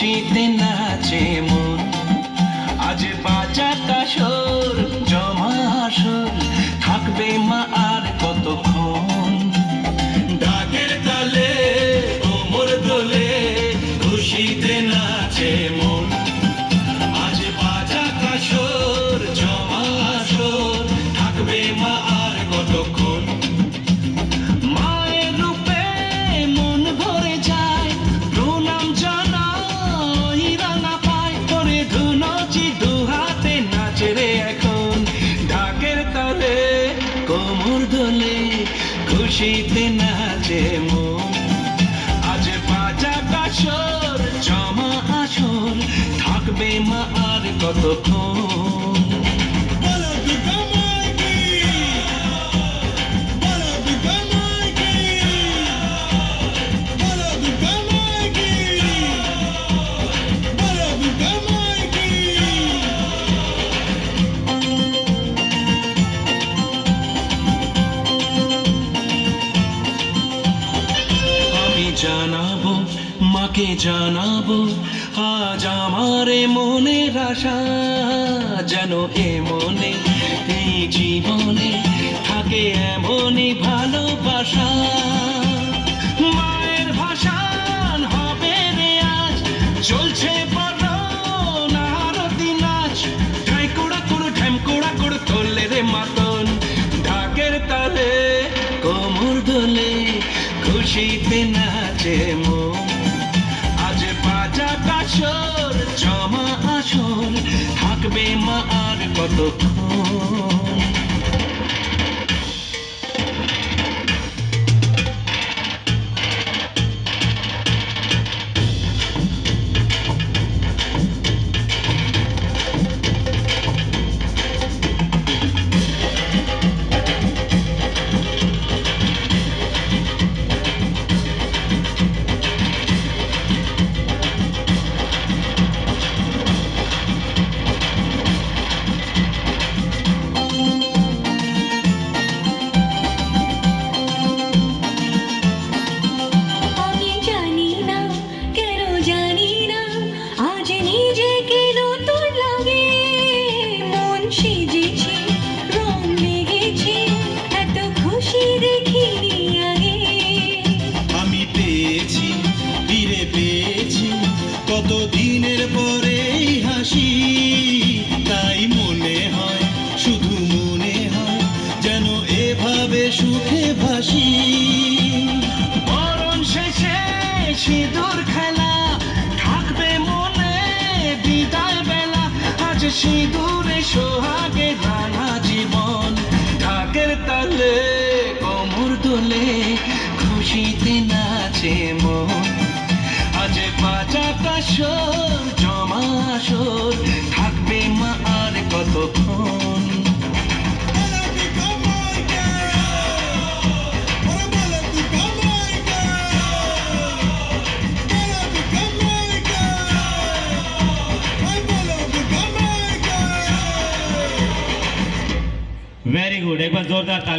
খুশিতে নাচে মন। আজ বাজাক আসর জমা আসর, থাকবে মা আর কতক্ষণ। ঢাকের তালে কোমর দোলে, খুশিতে নাচে মন। আজ বাজাক আসর জমা আসর, থাকবে মা আর কতক্ষণ। মায়ের রূপে মন ভরে যায়, প্রণাম জানাই রাঙা পায় করে ধুনচি দু হাতে নাচে রে এখন। ঢাকের তালে কোমর দোলে, খুশিতে নাচে মন। আজ বাজাক আসর জমা আসর, থাকবে মা আর কতক্ষণ। জানাবো মাকে জানাবো, আজ আমার মনের আশা, যেন এ মনে এই জীবনে থাকে এমনই ভালোবাসা। মায়ের ভাষান হবে রে আজ, চলছে বড় আরতি নাচ। ঢাইকোড়া করে ঢ্যামকোড়া করে তোলে রে মাতন। ঢাকের তালে কোমর দোলে, খুশিতে নাচে মন। আজ বাজাক আসর জমা আসর, থাকবে মা আর কতক্ষণ। কত দিনের পরে হাসি, তাই মনে হয় শুধু মনে হয় যেন এভাবে সুখে ভাসি। বরণ শেষে সিঁদুর খেলা, থাকবে মনে বিদায় বেলা। আজ সিঁদুরে সোহাগে রাঙা জীবন। ঢাকের তালে কোমর দোলে, খুশিতে নাচে মন। আজ বাজাক আসর জমা আসর, থাকবে মা আর কতক্ষণ। वेरी गुड, एक बार जोरदार ताली।